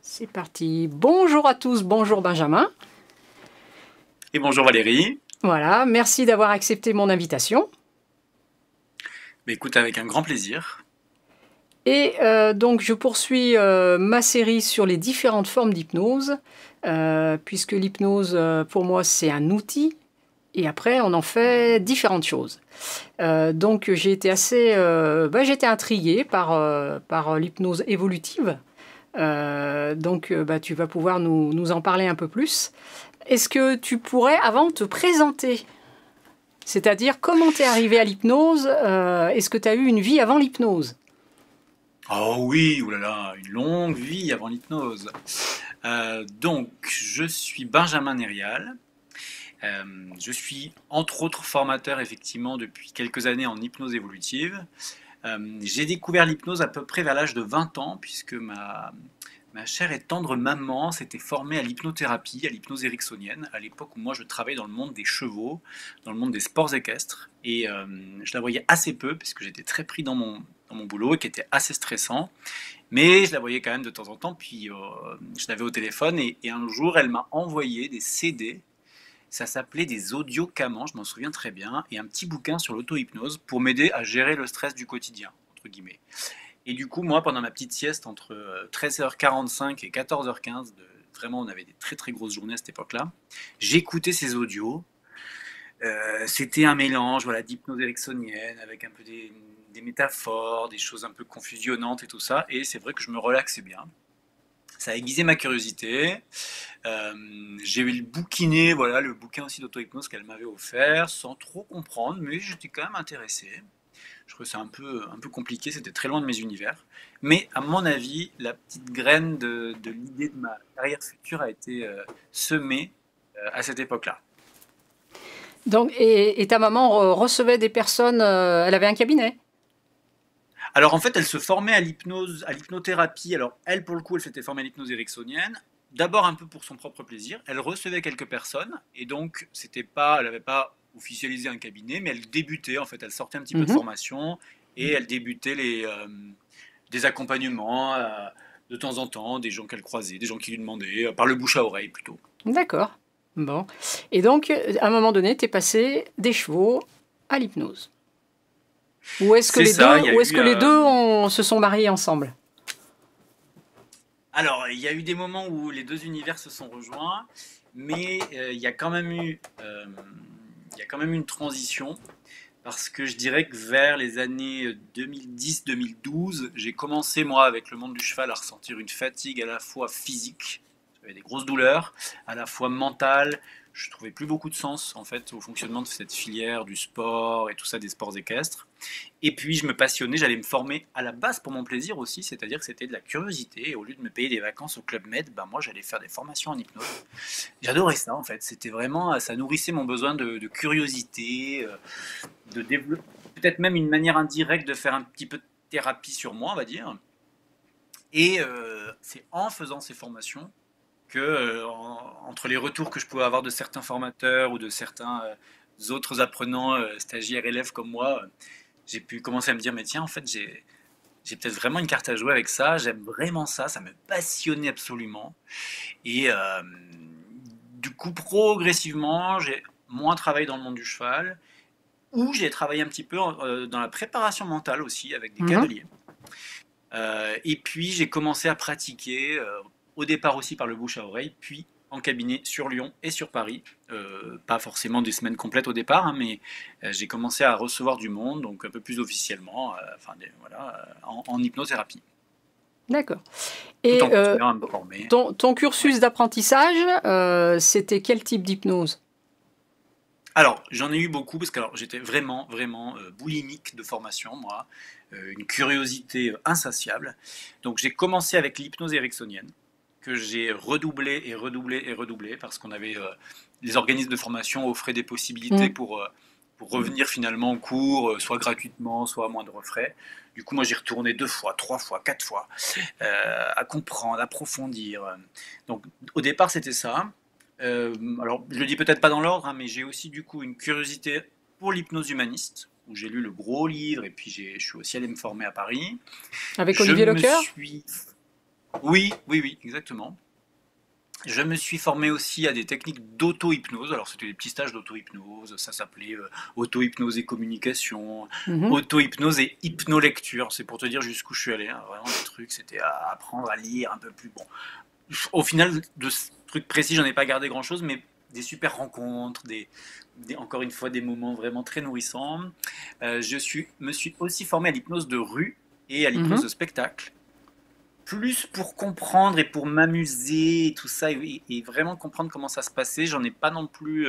C'est parti. Bonjour à tous, bonjour Benjamin. Et bonjour Valérie. Voilà, merci d'avoir accepté mon invitation. Bah, écoute, avec un grand plaisir. Et donc je poursuis ma série sur les différentes formes d'hypnose, puisque l'hypnose, pour moi, c'est un outil, et après, on en fait différentes choses. Donc j'ai été j'ai été intriguée par l'hypnose évolutive. Tu vas pouvoir nous en parler un peu plus. Est-ce que tu pourrais, avant, te présenter? C'est-à-dire, comment t'es arrivé à l'hypnose? Est-ce que tu as eu une vie avant l'hypnose? Oh oui, oulala, une longue vie avant l'hypnose. Donc, je suis Benjamin Nérial. Euh, je suis entre autres formateur effectivement depuis quelques années en hypnose évolutive. J'ai découvert l'hypnose à peu près vers l'âge de 20 ans, puisque ma chère et tendre maman s'était formée à l'hypnothérapie, à l'hypnose ericksonienne, à l'époque où moi je travaillais dans le monde des chevaux, dans le monde des sports équestres. Et je la voyais assez peu, puisque j'étais très pris dans mon boulot, et qui était assez stressant. Mais je la voyais quand même de temps en temps, puis je l'avais au téléphone, et un jour elle m'a envoyé des CD. Ça s'appelait des audios camans, je m'en souviens très bien, et un petit bouquin sur l'auto-hypnose pour m'aider à gérer le stress du quotidien, entre guillemets. Et du coup, moi, pendant ma petite sieste entre 13h45 et 14h15, vraiment, on avait des très très grosses journées à cette époque-là, j'écoutais ces audios. C'était un mélange voilà, d'hypnose ericksonienne avec un peu des métaphores, des choses un peu confusionnantes et tout ça. Et c'est vrai que je me relaxais bien. Ça a aiguisé ma curiosité. J'ai eu le bouquinet, voilà, le bouquin aussi d'auto-hypnose qu'elle m'avait offert, sans trop comprendre, mais j'étais quand même intéressé. Je trouvais ça un peu compliqué, c'était très loin de mes univers. Mais à mon avis, la petite graine de l'idée de ma carrière future a été semée à cette époque-là. Donc, et ta maman recevait des personnes, elle avait un cabinet? Alors en fait, elle se formait à l'hypnose, à l'hypnothérapie. Alors elle, pour le coup, elle s'était formée à l'hypnose ericksonienne. D'abord un peu pour son propre plaisir. Elle recevait quelques personnes et donc c'était pas, elle n'avait pas officialisé un cabinet, mais elle débutait en fait. Elle sortait un petit peu de Mhm. formation et elle débutait des accompagnements de temps en temps, des gens qu'elle croisait, des gens qui lui demandaient, par le bouche à oreille plutôt. D'accord. Bon. Et donc, à un moment donné, tu es passé des chevaux à l'hypnose. Ou est-ce que C'est les ça, deux, il y a ou est-ce eu. que se sont mariés ensemble? Alors, il y a eu des moments où les deux univers se sont rejoints, mais il y a quand même il y a quand même eu une transition. Parce que je dirais que vers les années 2010-2012, j'ai commencé, moi, avec le monde du cheval, à ressentir une fatigue à la fois physique, j'avais des grosses douleurs, à la fois mentale. Je ne trouvais plus beaucoup de sens, en fait, au fonctionnement de cette filière du sport et tout ça, des sports équestres. Et puis, je me passionnais, j'allais me former à la base pour mon plaisir aussi, c'est-à-dire que c'était de la curiosité. Et au lieu de me payer des vacances au Club Med, ben moi, j'allais faire des formations en hypnose. J'adorais ça, en fait. C'était vraiment, ça nourrissait mon besoin de curiosité, de développer, peut-être même une manière indirecte de faire un petit peu de thérapie sur moi, on va dire. Et c'est en faisant ces formations que, entre les retours que je pouvais avoir de certains formateurs ou de certains autres apprenants, stagiaires, élèves comme moi, j'ai pu commencer à me dire, mais tiens, en fait, j'ai peut-être vraiment une carte à jouer avec ça, j'aime vraiment ça me passionnait absolument. Et du coup, progressivement, j'ai moins travaillé dans le monde du cheval, où j'ai travaillé un petit peu dans la préparation mentale aussi, avec des Mhm. cavaliers. Et puis j'ai commencé à pratiquer, au départ aussi par le bouche à oreille, puis en cabinet sur Lyon et sur Paris. Pas forcément des semaines complètes au départ, hein, mais j'ai commencé à recevoir du monde, donc un peu plus officiellement, voilà, en hypnothérapie, D'accord. tout Et en continuant à me former. ton Ouais. cursus d'apprentissage, c'était quel type d'hypnose? Alors, j'en ai eu beaucoup parce que alors, j'étais vraiment, vraiment boulimique de formation, moi, une curiosité insatiable. Donc, j'ai commencé avec l'hypnose ericksonienne, que j'ai redoublé et redoublé et redoublé parce qu'on avait les organismes de formation offraient des possibilités Mm. pour revenir finalement en cours, soit gratuitement, soit à moindre frais. Du coup, moi, j'ai retourné deux fois, trois fois, quatre fois, à comprendre, à approfondir. Donc, au départ, c'était ça. Alors, je le dis peut-être pas dans l'ordre, hein, mais j'ai aussi du coup une curiosité pour l'hypnose humaniste, où j'ai lu le gros livre et puis je suis aussi allé me former à Paris. Avec Je Olivier me Lecoeur? suis Oui, oui, oui, exactement. Je me suis formé aussi à des techniques d'auto-hypnose. Alors, c'était des petits stages d'auto-hypnose. Ça s'appelait auto-hypnose et communication, Mhm. auto-hypnose et hypnolecture. C'est pour te dire jusqu'où je suis allé, hein. Vraiment, des trucs, c'était à apprendre à lire un peu plus. Bon, au final, de ce truc précis, j'en ai pas gardé grand-chose, mais des super rencontres, encore une fois, des moments vraiment très nourrissants. Me suis aussi formé à l'hypnose de rue et à l'hypnose Mhm. de spectacle, plus pour comprendre et pour m'amuser et tout ça, et vraiment comprendre comment ça se passait. J'en ai pas non plus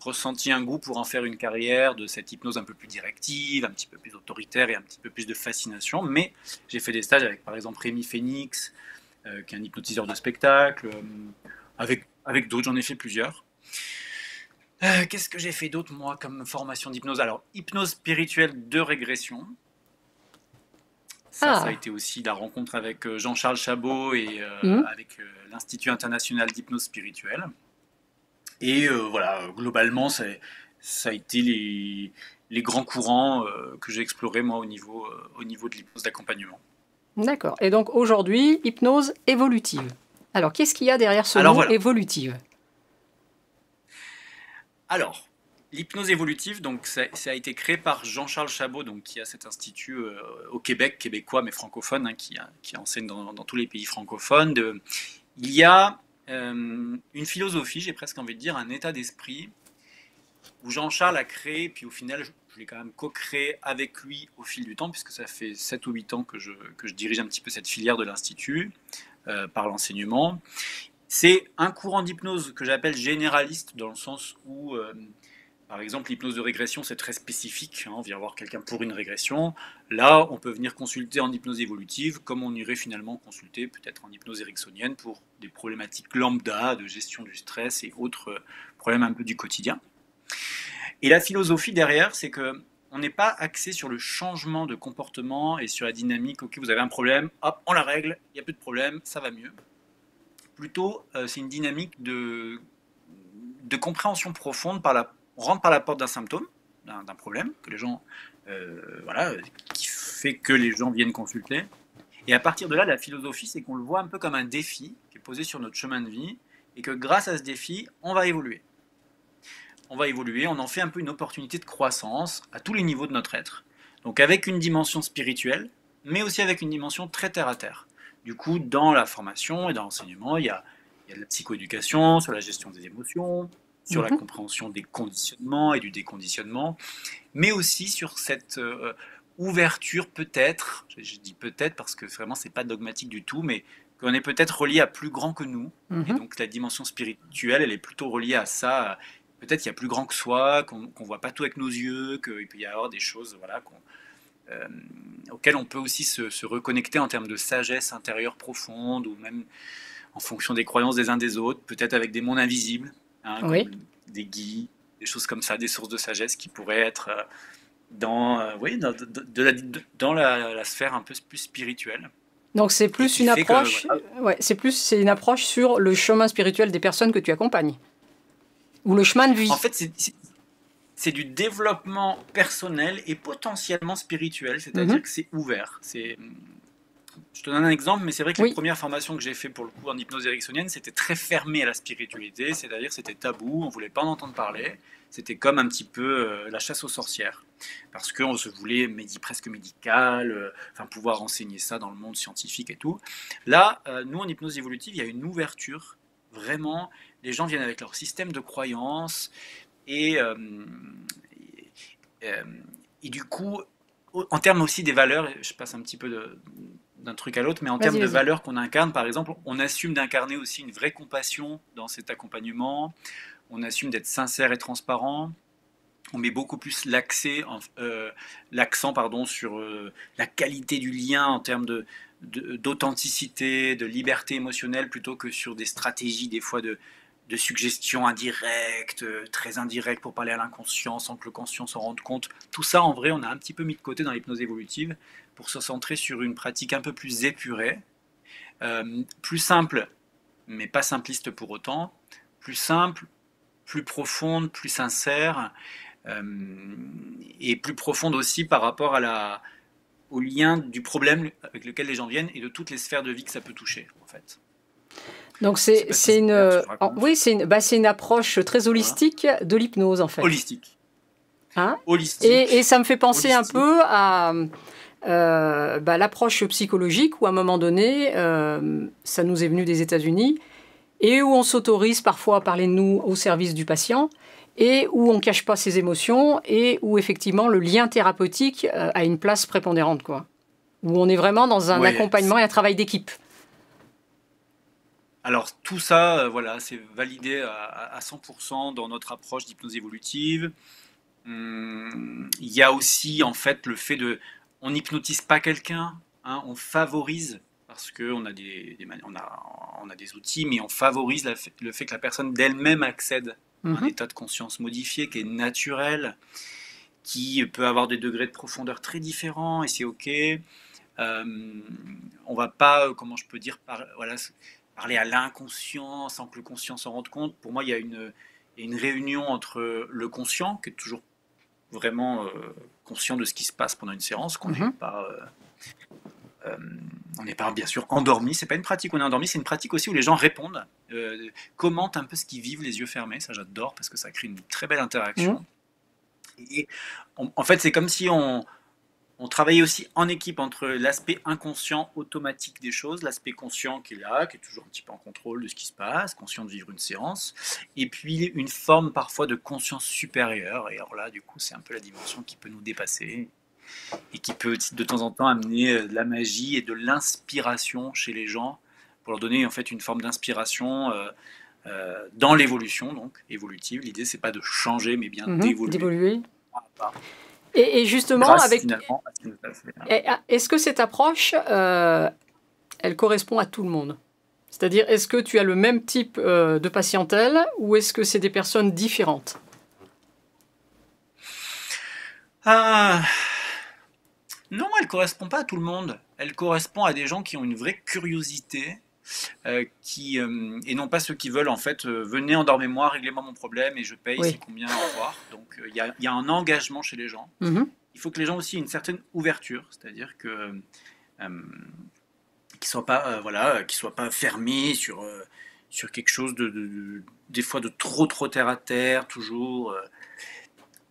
ressenti un goût pour en faire une carrière de cette hypnose un peu plus directive, un petit peu plus autoritaire et un petit peu plus de fascination. Mais j'ai fait des stages avec par exemple Rémi Phoenix, qui est un hypnotiseur de spectacle, avec d'autres, j'en ai fait plusieurs. Qu'est-ce que j'ai fait d'autre, moi, comme formation d'hypnose? Alors, hypnose spirituelle de régression. Ça a Ah. été aussi la rencontre avec Jean-Charles Chabot et Mhm. avec l'Institut international d'hypnose spirituelle. Et voilà, globalement, ça a été les grands courants que j'ai explorés, moi, au niveau de l'hypnose d'accompagnement. D'accord. Et donc aujourd'hui, hypnose évolutive. Alors, qu'est-ce qu'il y a derrière ce Alors mot voilà. évolutive? Alors, l'hypnose évolutive, donc ça a été créé par Jean-Charles Chabot, donc qui a cet institut au Québec, québécois mais francophone, hein, qui enseigne dans tous les pays francophones. Il y a une philosophie, j'ai presque envie de dire, un état d'esprit où Jean-Charles a créé, puis au final, je l'ai quand même co-créé avec lui au fil du temps, puisque ça fait 7 ou 8 ans que je dirige un petit peu cette filière de l'Institut par l'enseignement. C'est un courant d'hypnose que j'appelle généraliste, dans le sens où par exemple, l'hypnose de régression, c'est très spécifique, hein, on vient voir quelqu'un pour une régression. Là, on peut venir consulter en hypnose évolutive, comme on irait finalement consulter peut-être en hypnose ericksonienne pour des problématiques lambda de gestion du stress et autres problèmes un peu du quotidien. Et la philosophie derrière, c'est que on n'est pas axé sur le changement de comportement et sur la dynamique. Ok, vous avez un problème, hop, on la règle, il n'y a plus de problème, ça va mieux. Plutôt, c'est une dynamique de compréhension profonde on rentre par la porte d'un symptôme, d'un problème que les gens, voilà, qui fait que les gens viennent consulter. Et à partir de là, la philosophie, c'est qu'on le voit un peu comme un défi qui est posé sur notre chemin de vie et que grâce à ce défi, on va évoluer. On va évoluer, on en fait un peu une opportunité de croissance à tous les niveaux de notre être. Donc avec une dimension spirituelle, mais aussi avec une dimension très terre à terre. Du coup, dans la formation et dans l'enseignement, il y a de la psychoéducation sur la gestion des émotions, sur la Mhm. compréhension des conditionnements et du déconditionnement, mais aussi sur cette ouverture peut-être, je dis peut-être parce que vraiment c'est pas dogmatique du tout, mais qu'on est peut-être relié à plus grand que nous, et Mhm. donc la dimension spirituelle, elle est plutôt reliée à ça, peut-être qu'il y a plus grand que soi, qu'on voit pas tout avec nos yeux, qu'il peut y avoir des choses voilà, euh, auxquelles on peut aussi se reconnecter en termes de sagesse intérieure profonde, ou même en fonction des croyances des uns des autres, peut-être avec des mondes invisibles, hein, Oui. comme des guides, des choses comme ça, des sources de sagesse qui pourraient être oui, dans la sphère un peu plus spirituelle, Donc c'est et plus qui une fait que approche, voilà. ouais, c'est une approche sur le chemin spirituel des personnes que tu accompagnes, ou le chemin de En vie. fait, c'est du développement personnel et potentiellement spirituel, c'est-à-dire Mhm. que c'est ouvert. Je te donne un exemple, mais c'est vrai que les Oui. premières formations que j'ai fait pour le coup en hypnose ericksonienne, c'était très fermé à la spiritualité, c'est-à-dire c'était tabou, on voulait pas en entendre parler. C'était comme un petit peu la chasse aux sorcières, parce qu'on se voulait presque médical, enfin pouvoir enseigner ça dans le monde scientifique et tout. Là, nous en hypnose évolutive, il y a une ouverture, vraiment. Les gens viennent avec leur système de croyances et, et, euh, et du coup, en termes aussi des valeurs, je passe un petit peu d'un truc à l'autre, mais en Vas-y, termes de vas-y. valeurs qu'on incarne, par exemple, on assume d'incarner aussi une vraie compassion dans cet accompagnement, on assume d'être sincère et transparent, on met beaucoup plus l'accent sur la qualité du lien en termes d'authenticité, de liberté émotionnelle, plutôt que sur des stratégies des fois de suggestion indirecte, très indirecte pour parler à l'inconscient sans que le conscient s'en rende compte. Tout ça, en vrai, on a un petit peu mis de côté dans l'hypnose évolutive pour se centrer sur une pratique un peu plus épurée, plus simple, mais pas simpliste pour autant, plus simple, plus profonde, plus sincère, euh, et plus profonde aussi par rapport à au lien du problème avec lequel les gens viennent et de toutes les sphères de vie que ça peut toucher, en fait. Donc Je sais pas si c'est clair ce que je raconte. oui, c'est une approche très Voilà. holistique de l'hypnose en fait. Holistique. Hein Holistique. et ça me fait penser un Holistique. peu à l'approche psychologique où à un moment donné, ça nous est venu des États-Unis, et où on s'autorise parfois à parler de nous au service du patient, et où on ne cache pas ses émotions, et où effectivement le lien thérapeutique a une place prépondérante, quoi. Où on est vraiment dans un Ouais. accompagnement et un travail d'équipe. Alors tout ça, voilà, c'est validé à 100% dans notre approche d'hypnose évolutive. Il y a aussi en fait le fait de, on n'hypnotise pas quelqu'un, hein, on favorise parce que on a on a des outils, mais on favorise le fait que la personne d'elle-même accède à un état de conscience modifié qui est naturel, qui peut avoir des degrés de profondeur très différents et c'est ok. On va pas, comment je peux dire, voilà, parler à l'inconscient sans que le conscient s'en rende compte. Pour moi, il y a une réunion entre le conscient, qui est toujours vraiment conscient de ce qui se passe pendant une séance, qu'on n'est pas, on n'est pas bien sûr endormi. C'est pas une pratique où on est endormi, c'est une pratique aussi où les gens répondent, commentent un peu ce qu'ils vivent les yeux fermés. Ça, j'adore parce que ça crée une très belle interaction. Et en fait, c'est comme si on travaillait aussi en équipe entre l'aspect inconscient automatique des choses, l'aspect conscient qui est là, qui est toujours un petit peu en contrôle de ce qui se passe, conscient de vivre une séance, et puis une forme parfois de conscience supérieure. Et alors là, du coup, c'est un peu la dimension qui peut nous dépasser et qui peut de temps en temps amener de la magie et de l'inspiration chez les gens pour leur donner en fait une forme d'inspiration dans l'évolution, donc évolutive. L'idée, c'est pas de changer, mais bien d'évoluer. Et justement, grâce, avec finalement, à ce qui nous a fait. est-ce que cette approche, elle correspond à tout le monde? C'est-à-dire, est-ce que tu as le même type de patientèle ou est-ce que c'est des personnes différentes? Non, elle correspond pas à tout le monde. Elle correspond à des gens qui ont une vraie curiosité, et non pas ceux qui veulent en fait venez endormez-moi, réglez-moi mon problème et je paye, c'est combien, au revoir. Donc il y a un engagement chez les gens. Il faut que les gens aussi aient une certaine ouverture, c'est-à-dire que qu'ils soient pas qu'ils soient pas fermés sur quelque chose des fois de trop terre à terre toujours,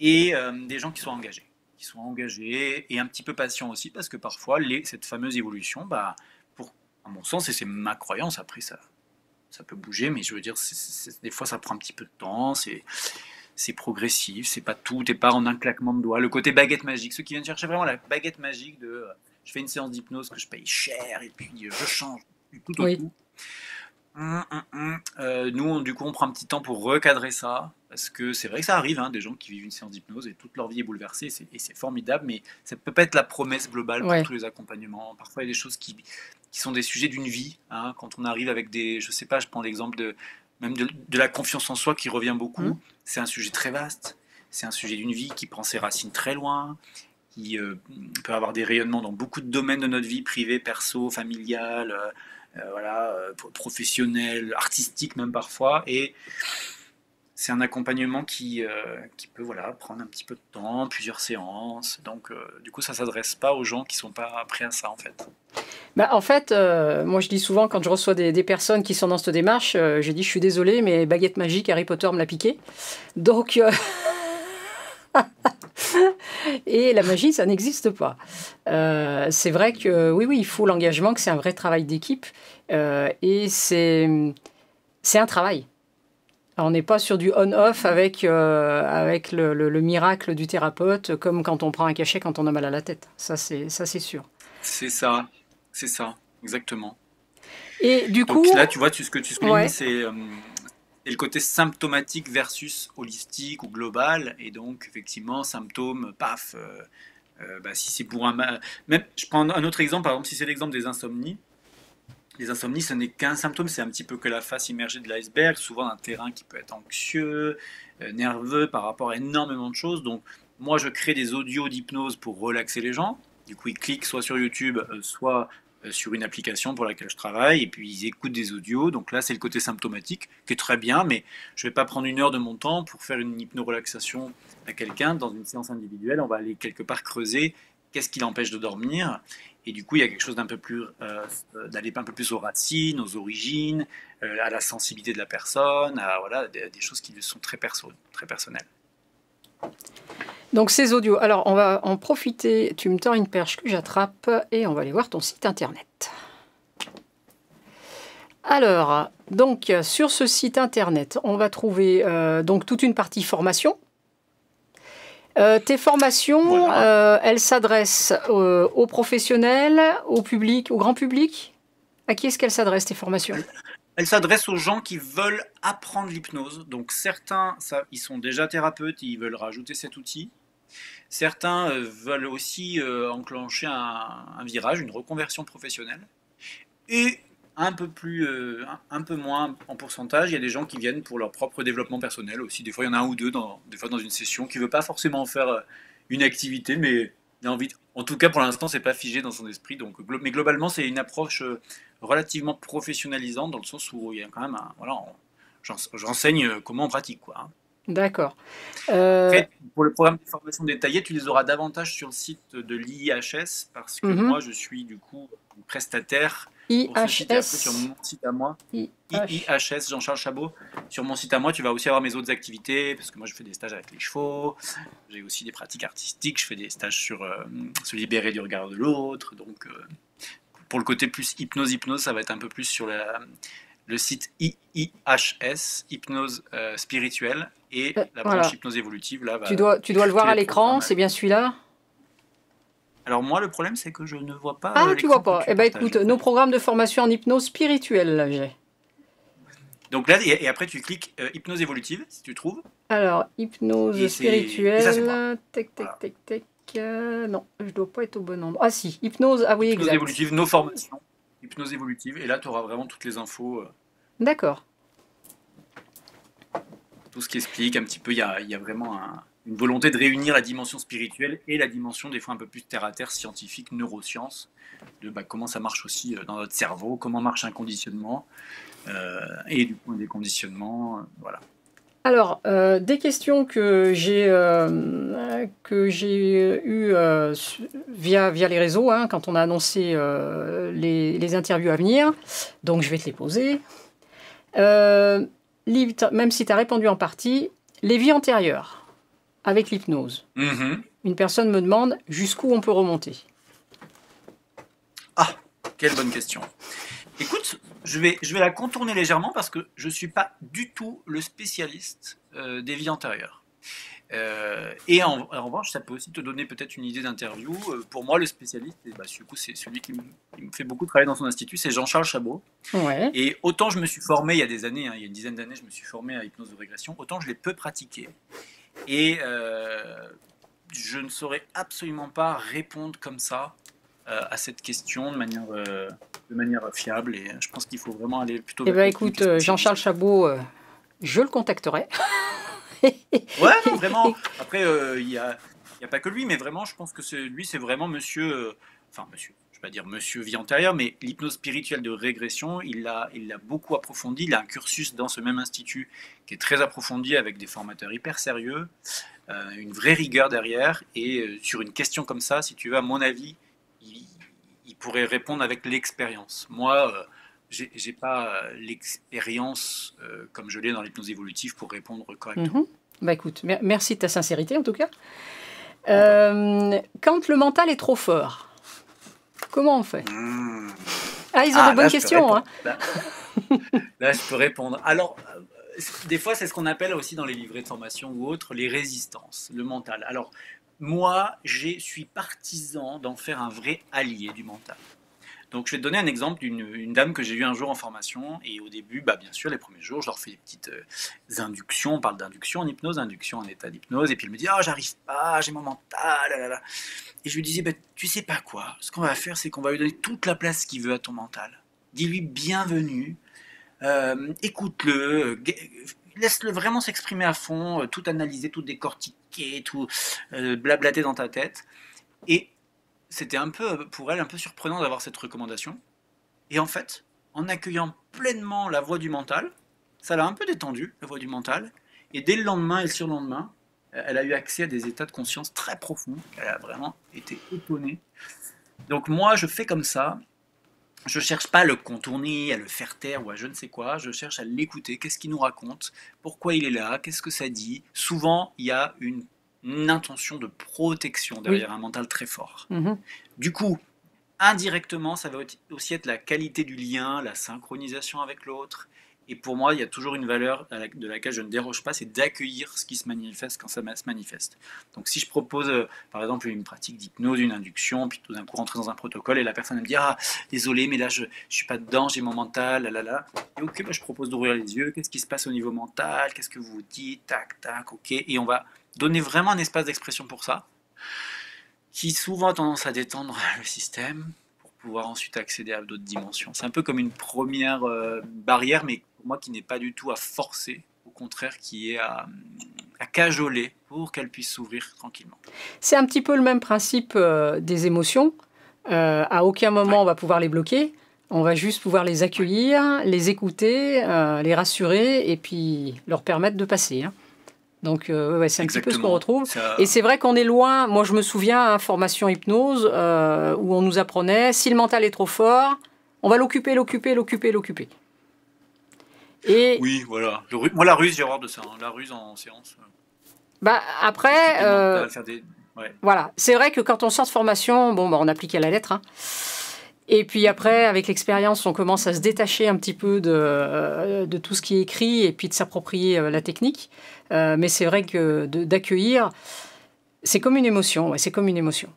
et des gens qui sont engagés et un petit peu patients aussi parce que parfois cette fameuse évolution, à mon sens, et c'est ma croyance, après ça peut bouger, mais je veux dire, des fois ça prend un petit peu de temps, c'est progressif, c'est pas tout, t'es pas en un claquement de doigts. Le côté baguette magique, ceux qui viennent chercher vraiment la baguette magique de je fais une séance d'hypnose que je paye cher et puis je change du tout au tout. Nous, du coup, on prend un petit temps pour recadrer ça, parce que c'est vrai que ça arrive, hein, des gens qui vivent une séance d'hypnose et toute leur vie est bouleversée, et c'est formidable, mais ça peut pas être la promesse globale pour tous les accompagnements. Parfois, il y a des choses qui sont des sujets d'une vie, hein, quand on arrive avec je sais pas, je prends l'exemple même de la confiance en soi qui revient beaucoup. C'est un sujet très vaste, c'est un sujet d'une vie qui prend ses racines très loin, qui peut avoir des rayonnements dans beaucoup de domaines de notre vie, privée, perso, familiale, professionnel, artistique même parfois, et c'est un accompagnement qui peut prendre un petit peu de temps, plusieurs séances, donc du coup ça s'adresse pas aux gens qui sont pas prêts à ça en fait. En fait, moi je dis souvent quand je reçois des personnes qui sont dans cette démarche, je dis je suis désolée mais baguette magique Harry Potter me l'a piqué, donc et la magie, ça n'existe pas. C'est vrai que oui, il faut l'engagement, que c'est un vrai travail d'équipe. Et c'est un travail. Alors, on n'est pas sur du on-off avec le miracle du thérapeute, comme quand on prend un cachet quand on a mal à la tête. Ça, c'est sûr. C'est ça, exactement. Et du coup... Donc là, tu vois, ce que tu soulignes, c'est le côté symptomatique versus holistique ou global, et donc effectivement symptômes, si c'est pour même je prends un autre exemple, par exemple si c'est l'exemple des insomnies, ce n'est qu'un symptôme, c'est un petit peu que la face immergée de l'iceberg, souvent un terrain qui peut être anxieux, nerveux par rapport à énormément de choses. Donc moi je crée des audios d'hypnose pour relaxer les gens, du coup ils cliquent soit sur YouTube, soit sur une application pour laquelle je travaille, et puis ils écoutent des audios. Donc là c'est le côté symptomatique qui est très bien, mais je ne vais pas prendre 1 heure de mon temps pour faire une hypnorelaxation à quelqu'un dans une séance individuelle. On va aller quelque part creuser qu'est-ce qui l'empêche de dormir. Et du coup, il y a quelque chose d'un peu plus, d'aller un peu plus aux racines, aux origines, à la sensibilité de la personne, à voilà, des choses qui sont très très personnelles. Donc ces audios, alors on va en profiter, tu me tends une perche que j'attrape et on va aller voir ton site internet. Alors, donc sur ce site internet, on va trouver donc toute une partie formation. Tes formations, Voilà. elles s'adressent aux professionnels, au public, au grand public? À qui est-ce qu'elles s'adressent, tes formations? Elle s'adresse aux gens qui veulent apprendre l'hypnose. Donc certains, ils sont déjà thérapeutes et ils veulent rajouter cet outil. Certains veulent aussi enclencher un virage, une reconversion professionnelle. Et un peu moins en pourcentage, il y a des gens qui viennent pour leur propre développement personnel aussi. Des fois, il y en a un ou deux, des fois dans une session, qui ne veut pas forcément faire une activité, mais il a envie. En tout cas, pour l'instant, c'est pas figé dans son esprit. Donc, mais globalement, c'est une approche relativement professionnalisante dans le sens où il y a quand même voilà, j'enseigne comment on pratique, quoi, hein. D'accord. Après, pour le programme de formation détaillé, tu les auras davantage sur le site de l'IHS parce que moi, je suis du coup prestataire pour ce site et après sur mon site à moi. IHS, Jean-Charles Chabot. Sur mon site à moi, tu vas aussi avoir mes autres activités parce que moi, je fais des stages avec les chevaux. J'ai aussi des pratiques artistiques. Je fais des stages sur se libérer du regard de l'autre. Donc, pour le côté plus hypnose, ça va être un peu plus sur le site IIHS, hypnose spirituelle, et la branche voilà. hypnose évolutive. Là, tu dois le voir à l'écran, c'est bien celui-là? Alors moi, le problème, c'est que je ne vois pas Ah, tu vois pas. Eh bien, partages. écoute, nos programmes de formation en hypnose spirituelle, là, j'ai. Donc là, et après, tu cliques hypnose évolutive, si tu trouves. Alors, hypnose spirituelle. Et ça, c'est moi. Tac, tac, tac, tac. Non, je dois pas être au bon endroit. Ah si, hypnose, ah oui, Hypnose exact. évolutive, nos formations. Hypnose évolutive, et là, tu auras vraiment toutes les infos. D'accord. Tout ce qui explique un petit peu, il y a vraiment une volonté de réunir la dimension spirituelle et la dimension des fois un peu plus terre-à-terre, scientifique, neurosciences, de comment ça marche aussi dans notre cerveau, comment marche un conditionnement, et du coup des conditionnements, voilà. Alors, des questions que j'ai eues via les réseaux, hein, quand on a annoncé les interviews à venir, donc je vais te les poser. Même si tu as répondu en partie, les vies antérieures avec l'hypnose. Une personne me demande jusqu'où on peut remonter. Ah, quelle bonne question. Écoute, je vais la contourner légèrement parce que je ne suis pas du tout le spécialiste des vies antérieures. Et en revanche, ça peut aussi te donner peut-être une idée d'interview. Pour moi, le spécialiste, du coup, c'est celui qui me fait beaucoup travailler dans son institut, c'est Jean-Charles Chabot. Ouais. Et autant je me suis formé il y a des années, hein, il y a une dizaine d'années, je me suis formé à hypnose de régression, autant je l'ai peu pratiqué. Et je ne saurais absolument pas répondre comme ça à cette question de manière fiable. Et je pense qu'il faut vraiment aller plutôt vers... Eh bien, écoute, Jean-Charles Chabot, je le contacterai. Ouais, non, vraiment. Après, il y a pas que lui, mais vraiment, je pense que lui, c'est vraiment monsieur. Enfin, monsieur. Je ne vais pas dire monsieur vie antérieure, mais l'hypnose spirituelle de régression, il l'a beaucoup approfondi. Il a un cursus dans ce même institut qui est très approfondi avec des formateurs hyper sérieux, une vraie rigueur derrière. Et sur une question comme ça, si tu veux, à mon avis, il pourrait répondre avec l'expérience. Moi, j'ai pas l'expérience comme je l'ai dans l'hypnose évolutive pour répondre correctement. Bah écoute, merci de ta sincérité en tout cas. Quand le mental est trop fort, comment on fait? Ah, ils ont de bonnes questions. Hein. Là, je peux répondre. Alors, des fois, c'est ce qu'on appelle aussi dans les livrets de formation ou autres, les résistances, le mental. Alors, moi, je suis partisan d'en faire un vrai allié du mental. Donc, je vais te donner un exemple d'une dame que j'ai eue un jour en formation. Et au début, bien sûr, les premiers jours, je leur fais des petites inductions. On parle d'induction en hypnose, induction en état d'hypnose. Et puis, elle me dit « Oh, j'arrive pas, j'ai mon mental. Là. » Et je lui disais tu sais pas quoi, ce qu'on va faire, c'est qu'on va lui donner toute la place qu'il veut à ton mental. Dis-lui bienvenue, écoute-le, laisse-le vraiment s'exprimer à fond, tout analyser, tout décortiquer, tout blablater dans ta tête. » Et c'était un peu, pour elle, un peu surprenant d'avoir cette recommandation. Et en fait, en accueillant pleinement la voix du mental, ça l'a un peu détendu, la voix du mental. Et dès le lendemain et le surlendemain, elle a eu accès à des états de conscience très profonds. Elle a vraiment été étonnée. Donc moi, je fais comme ça. Je cherche pas à le contourner, à le faire taire ou à je ne sais quoi. Je cherche à l'écouter. Qu'est-ce qu'il nous raconte? Pourquoi il est là? Qu'est-ce que ça dit? Souvent, il y a une intention de protection Oui. derrière un mental très fort. Mhm. Du coup, indirectement, ça va aussi être la qualité du lien, la synchronisation avec l'autre. Et pour moi, il y a toujours une valeur de laquelle je ne déroge pas, c'est d'accueillir ce qui se manifeste quand ça se manifeste. Donc si je propose, par exemple, une pratique d'hypnose, une induction, puis tout d'un coup rentrer dans un protocole, et la personne me dit «Ah, désolé, mais là, je ne suis pas dedans, j'ai mon mental, là, là, là». Et ok, bah, je propose d'ouvrir les yeux, qu'est-ce qui se passe au niveau mental, qu'est-ce que vous dites, tac, tac, ok. Et on va donner vraiment un espace d'expression pour ça, qui souvent a tendance à détendre le système pour pouvoir ensuite accéder à d'autres dimensions. C'est un peu comme une première barrière, mais pour moi qui n'est pas du tout à forcer, au contraire qui est à cajoler pour qu'elle puisse s'ouvrir tranquillement. C'est un petit peu le même principe des émotions. À aucun moment Ouais. on va pouvoir les bloquer. On va juste pouvoir les accueillir, les écouter, les rassurer et puis leur permettre de passer. Hein. Donc ouais, c'est un petit peu ce qu'on Exactement. retrouve. Ça... Et c'est vrai qu'on est loin. Moi, je me souviens, hein, formation hypnose, où on nous apprenait, si le mental est trop fort, on va l'occuper, l'occuper, l'occuper, l'occuper. Et Oui, voilà. Moi, la ruse, j'ai horreur de ça. Hein. La ruse en séance. bah, Occuper après, le mental, faire des... Ouais. voilà. C'est vrai que quand on sort de formation, bon, bah, on applique à la lettre. Hein. Et puis après, avec l'expérience, on commence à se détacher un petit peu de tout ce qui est écrit et puis de s'approprier la technique. Mais c'est vrai que d'accueillir, c'est comme une émotion. Ouais, c'est comme une émotion.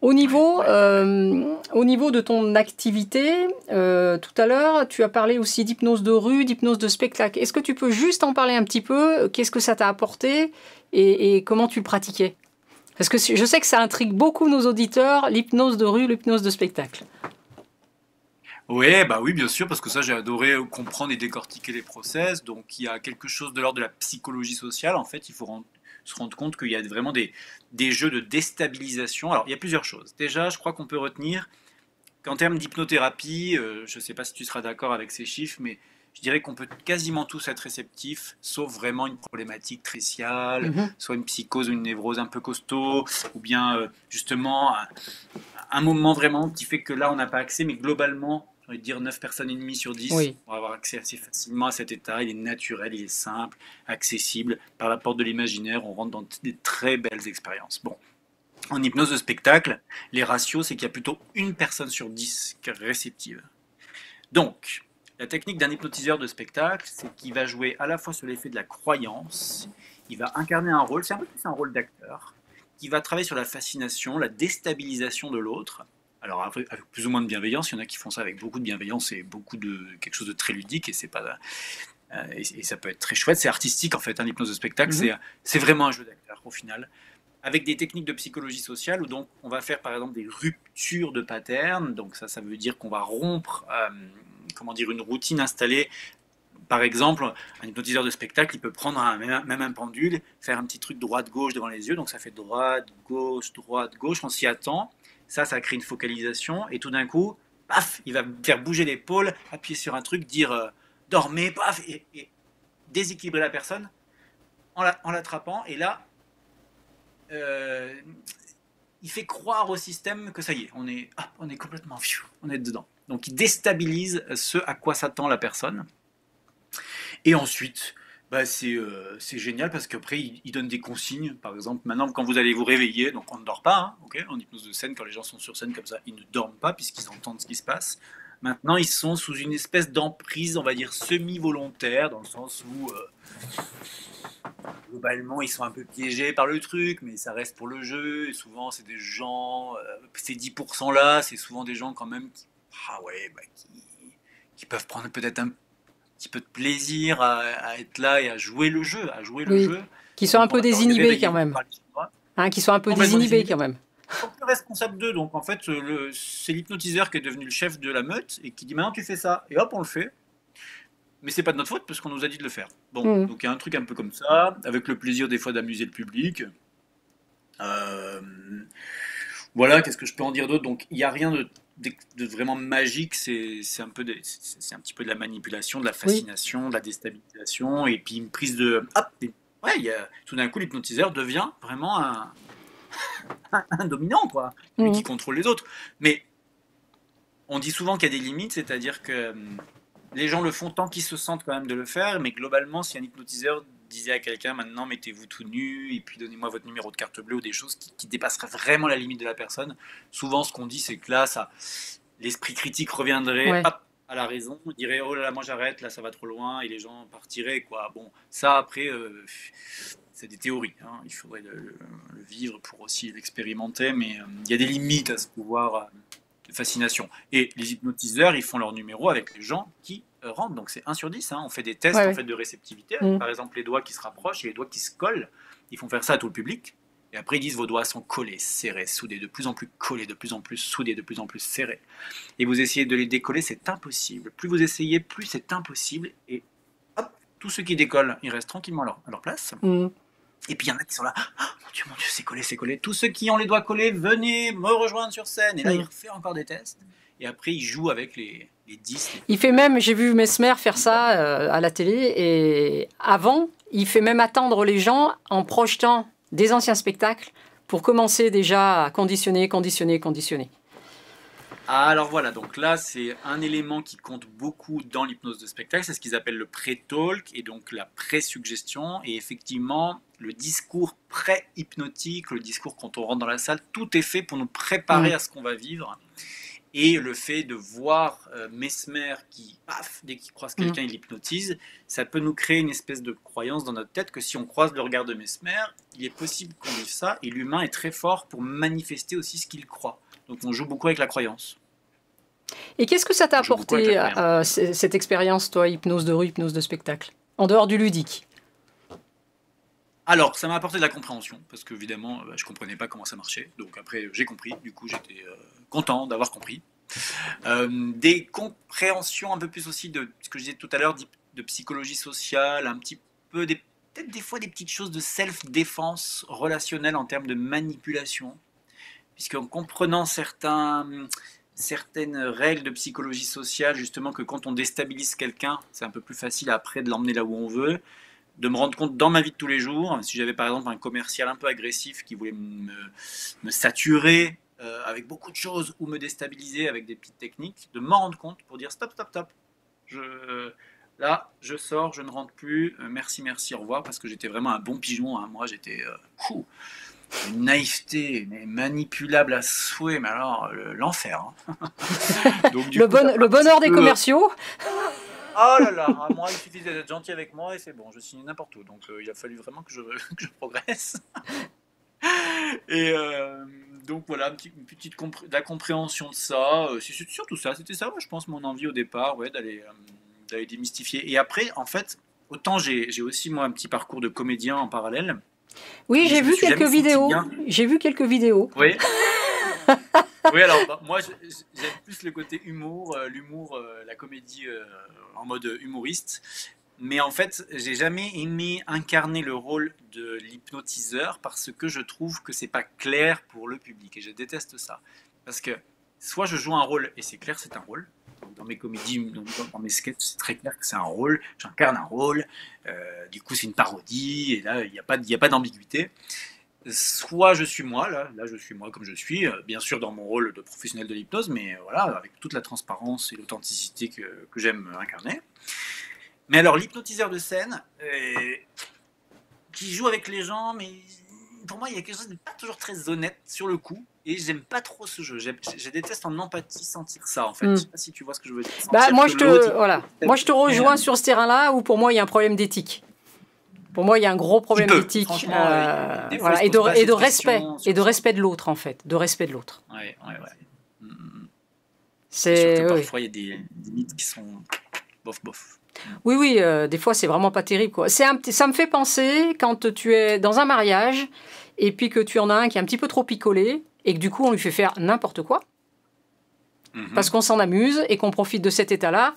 Au niveau de ton activité, tout à l'heure, tu as parlé aussi d'hypnose de rue, d'hypnose de spectacle. Est-ce que tu peux juste en parler un petit peu? Qu'est-ce que ça t'a apporté et comment tu le pratiquais? Parce que je sais que ça intrigue beaucoup nos auditeurs, l'hypnose de rue, l'hypnose de spectacle. Ouais, bah oui, bien sûr, parce que ça, j'ai adoré comprendre et décortiquer les process. Donc, il y a quelque chose de l'ordre de la psychologie sociale. En fait, il faut se rendre compte qu'il y a vraiment des jeux de déstabilisation. Alors, il y a plusieurs choses. Déjà, je crois qu'on peut retenir qu'en termes d'hypnothérapie, je ne sais pas si tu seras d'accord avec ces chiffres, mais je dirais qu'on peut quasiment tous être réceptifs, sauf vraiment une problématique triciale, Mhm. soit une psychose ou une névrose un peu costaud, ou bien justement un moment vraiment qui fait que là, on n'a pas accès, mais globalement, j'ai envie de dire 9 personnes et demie sur 10 Oui. vont avoir accès assez facilement à cet état. Il est naturel, il est simple, accessible. Par la porte de l'imaginaire, on rentre dans des très belles expériences. Bon, en hypnose de spectacle, les ratios, c'est qu'il y a plutôt une personne sur 10 qui est réceptive. Donc, la technique d'un hypnotiseur de spectacle, c'est qu'il va jouer à la fois sur l'effet de la croyance, il va incarner un rôle, c'est un peu plus un rôle d'acteur, qui va travailler sur la fascination, la déstabilisation de l'autre. Alors avec plus ou moins de bienveillance, il y en a qui font ça avec beaucoup de bienveillance et beaucoup de quelque chose de très ludique et c'est pas et ça peut être très chouette, c'est artistique en fait, un hypnose de spectacle, Mhm. c'est vraiment un jeu d'acteur au final avec des techniques de psychologie sociale où donc on va faire par exemple des ruptures de patterns. Donc ça veut dire qu'on va rompre, comment dire, une routine installée. Par exemple, un hypnotiseur de spectacle, il peut prendre même un pendule, faire un petit truc droite-gauche devant les yeux, donc ça fait droite-gauche, droite-gauche, on s'y attend. Ça crée une focalisation, et tout d'un coup, paf, il va faire bouger l'épaule, appuyer sur un truc, dire dormez, paf, et déséquilibrer la personne en l'attrapant, et là, euh, il fait croire au système que ça y est, on est complètement, on est dedans. Donc il déstabilise ce à quoi s'attend la personne. Et ensuite, bah, c'est génial parce qu'après, il donne des consignes. Par exemple, maintenant, quand vous allez vous réveiller, donc on ne dort pas, hein, okay, en hypnose de scène, quand les gens sont sur scène comme ça, ils ne dorment pas puisqu'ils entendent ce qui se passe. Maintenant, ils sont sous une espèce d'emprise, on va dire, semi-volontaire, dans le sens où globalement, ils sont un peu piégés par le truc, mais ça reste pour le jeu. Et souvent, c'est des gens, ces 10% là, c'est souvent des gens quand même ah ouais, bah, qui peuvent prendre peut-être un petit peu de plaisir à être là et à jouer le jeu, Oui. Qui sont un Donc on peu va faire désinhibés quand réveillez-vous même. par les chinois, Hein, qui sont un peu complètement désinhibés désinhibés, quand même. ils sont plus responsables d'eux. Donc en fait, c'est l'hypnotiseur qui est devenu le chef de la meute et qui dit maintenant tu fais ça. Et hop, on le fait. Mais c'est pas de notre faute parce qu'on nous a dit de le faire. Bon, Mhm. donc il y a un truc un peu comme ça, avec le plaisir des fois d'amuser le public. Euh, voilà, qu'est-ce que je peux en dire d'autre? Donc il n'y a rien de vraiment magique, c'est un peu c'est un petit peu de la manipulation, de la Oui. fascination, de la déstabilisation, et puis une prise de hop, Ouais, tout d'un coup, l'hypnotiseur devient vraiment un dominant, quoi. Lui Mhm. qui contrôle les autres. Mais on dit souvent qu'il y a des limites, c'est-à-dire que les gens le font tant qu'ils se sentent quand même de le faire, mais globalement, si un hypnotiseur disait à quelqu'un maintenant mettez-vous tout nu et puis donnez-moi votre numéro de carte bleue ou des choses qui dépasseraient vraiment la limite de la personne, souvent ce qu'on dit c'est que là, l'esprit critique reviendrait Ouais. hop, à la raison, on dirait oh là là, moi j'arrête, là ça va trop loin et les gens partiraient quoi. Bon, ça après, c'est des théories, hein. Il faudrait le vivre pour aussi l'expérimenter, mais il y a des limites à ce pouvoir de fascination. Et les hypnotiseurs, ils font leur numéro avec les gens qui rentrent. Donc c'est 1 sur 10. Hein. On fait des tests Ouais, en ouais. fait, de réceptivité. Mhm. Par exemple, les doigts qui se rapprochent et les doigts qui se collent. Ils font faire ça à tout le public. Et après, ils disent vos doigts sont collés, serrés, soudés, de plus en plus collés, de plus en plus soudés, de plus en plus serrés. Et vous essayez de les décoller, c'est impossible. Plus vous essayez, plus c'est impossible. Et hop, tous ceux qui décollent, ils restent tranquillement à leur place. Mhm. Et puis il y en a qui sont là, oh, mon Dieu, c'est collé, c'est collé. Tous ceux qui ont les doigts collés, venez me rejoindre sur scène. Et là, il refait encore des tests. Et après, il joue avec les 10. Il fait même, j'ai vu Mesmer faire ça à la télé, et avant, il fait même attendre les gens en projetant des anciens spectacles pour commencer déjà à conditionner. Ah, alors voilà, donc là, c'est un élément qui compte beaucoup dans l'hypnose de spectacle. C'est ce qu'ils appellent le pré-talk et donc la pré-suggestion. Et effectivement, le discours pré-hypnotique, le discours quand on rentre dans la salle, tout est fait pour nous préparer à ce qu'on va vivre. Et le fait de voir Mesmer qui, paf, dès qu'il croise quelqu'un, il l'hypnotise, ça peut nous créer une espèce de croyance dans notre tête que si on croise le regard de Mesmer, il est possible qu'on vive ça. Et l'humain est très fort pour manifester aussi ce qu'il croit. Donc on joue beaucoup avec la croyance. Et qu'est-ce que ça t'a apporté, cette expérience, toi, hypnose de rue, hypnose de spectacle, en dehors du ludique? Alors, ça m'a apporté de la compréhension, parce qu'évidemment, je ne comprenais pas comment ça marchait. Donc après, j'ai compris. Du coup, j'étais content d'avoir compris. Des compréhensions un peu plus aussi de ce que je disais tout à l'heure, de psychologie sociale, un petit peu, peut-être des fois des petites choses de self-défense relationnelle en termes de manipulation. Puisqu'en comprenant certaines règles de psychologie sociale, justement que quand on déstabilise quelqu'un, c'est un peu plus facile après de l'emmener là où on veut, de me rendre compte dans ma vie de tous les jours, si j'avais par exemple un commercial un peu agressif qui voulait me saturer avec beaucoup de choses ou me déstabiliser avec des petites techniques, de m'en rendre compte pour dire stop, stop, stop. Là, je sors, je ne rentre plus, merci, merci, au revoir, parce que j'étais vraiment un bon pigeon, hein. Moi j'étais une naïveté, mais manipulable à souhait, mais alors l'enfer. Hein. Donc, le bonheur des commerciaux. Oh là là, moi il suffisait d'être gentil avec moi et c'est bon, je signe n'importe où. Donc il a fallu vraiment que je progresse. Et donc voilà, une petite la compréhension de ça. C'est surtout ça, c'était ça, je pense, mon envie au départ, ouais, d'aller démystifier. Et après, en fait, autant j'ai aussi moi un petit parcours de comédien en parallèle. Oui, j'ai vu quelques vidéos. J'ai vu quelques vidéos. Oui. Oui, alors moi j'aime plus le côté humour, l'humour, la comédie en mode humoriste. Mais en fait, j'ai jamais aimé incarner le rôle de l'hypnotiseur parce que je trouve que c'est pas clair pour le public et je déteste ça. Parce que soit je joue un rôle et c'est clair, c'est un rôle. Dans mes comédies, dans mes sketchs, c'est très clair que c'est un rôle. J'incarne un rôle. Du coup, c'est une parodie et là, il n'y a pas d'ambiguïté. Soit je suis moi, là je suis moi comme je suis, bien sûr dans mon rôle de professionnel de l'hypnose, mais voilà, avec toute la transparence et l'authenticité que j'aime incarner. Mais alors l'hypnotiseur de scène, qui joue avec les gens, mais pour moi il y a quelque chose de pas toujours très honnête sur le coup, et j'aime pas trop ce jeu. Je déteste en empathie sentir ça en fait. Je sais pas si tu vois ce que je veux dire. Moi je te rejoins sur ce terrain-là où pour moi il y a un problème d'éthique. Pour moi, il y a un gros problème d'éthique, et de respect de l'autre, en fait, de respect de l'autre. Ouais. C'est parfois il y a des limites qui sont bof. Oui, des fois c'est vraiment pas terrible, quoi. Ça me fait penser quand tu es dans un mariage et puis que tu en as un qui est un petit peu trop picolé et que du coup on lui fait faire n'importe quoi parce qu'on s'en amuse et qu'on profite de cet état-là.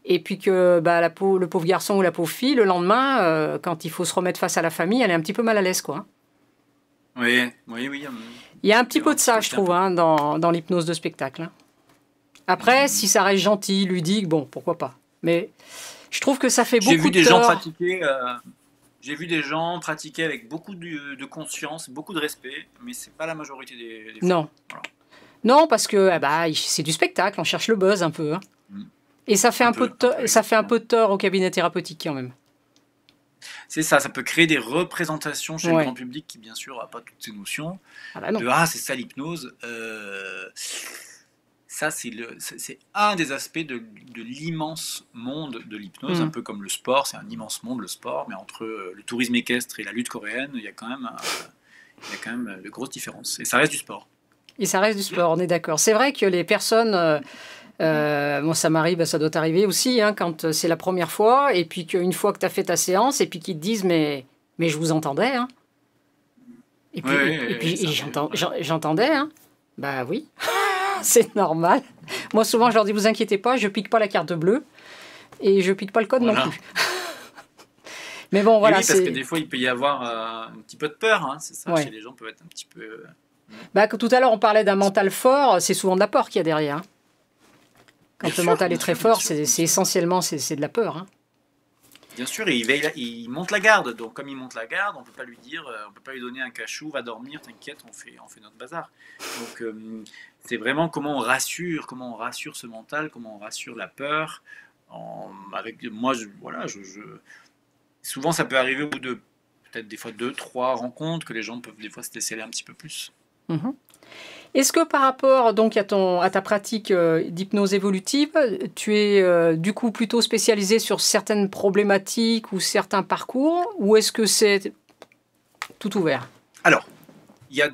Et puis que le pauvre garçon ou la pauvre fille, le lendemain, quand il faut se remettre face à la famille, elle est un petit peu mal à l'aise, quoi. Oui. Il y a un petit peu de ça, je trouve, dans l'hypnose de spectacle. Hein. Après, si ça reste gentil, ludique, bon, pourquoi pas. Mais je trouve que ça fait beaucoup de tort. J'ai vu des gens pratiquer... J'ai vu des gens pratiquer avec beaucoup de conscience, beaucoup de respect, mais c'est pas la majorité des fois. Non. Voilà. Non, parce que c'est du spectacle, on cherche le buzz un peu, hein. Mm. Et ça fait Un un peu peu, de un peu, ça fait un exactement. peu de tort au cabinet thérapeutique quand même. C'est ça, ça peut créer des représentations chez le grand Ouais. public qui, bien sûr, n'a pas toutes ces notions Ah bah non. de ah, c'est ça l'hypnose. Ça, c'est un des aspects de l'immense monde de l'hypnose, un Mm. peu comme le sport, c'est un immense monde le sport, mais entre le tourisme équestre et la lutte coréenne, il y a quand même de grosses différences. Et ça reste du sport. Et ça reste du sport, on est d'accord. C'est vrai que les personnes, moi ça m'arrive, ça doit t'arriver aussi, hein, quand c'est la première fois, et puis qu'une fois que tu as fait ta séance, et puis qu'ils te disent mais je vous entendais, hein. Et Oui, puis, oui, et oui, puis oui, et ça arrive. Ouais. j'entendais, hein. Bah oui, c'est normal. Moi souvent je leur dis vous inquiétez pas, je pique pas la carte bleue, et je pique pas le code non Voilà. plus. Mais bon Et voilà, oui, parce que c'est... des fois, il peut y avoir un petit peu de peur, hein, c'est ça, chez Ouais. les gens peuvent être un petit peu. Bah, que tout à l'heure on parlait d'un mental fort, c'est souvent de la peur qu'il y a derrière, hein. Bien Quand le sûr, mental est bien très sûr, bien fort, sûr, bien c'est sûr. essentiellement c'est de la peur, hein. Bien sûr, et il monte la garde. Donc, comme il monte la garde, on peut pas lui dire, on peut pas lui donner un cachou, va dormir, t'inquiète, on fait notre bazar. Donc, c'est vraiment comment on rassure ce mental, comment on rassure la peur. Avec moi, voilà, souvent ça peut arriver au bout de peut-être des fois deux, trois rencontres que les gens peuvent des fois se laisser aller un petit peu plus. Mhm. Est-ce que par rapport donc à ta pratique d'hypnose évolutive, tu es du coup plutôt spécialisé sur certaines problématiques ou certains parcours, ou est-ce que c'est tout ouvert? Alors, il y a,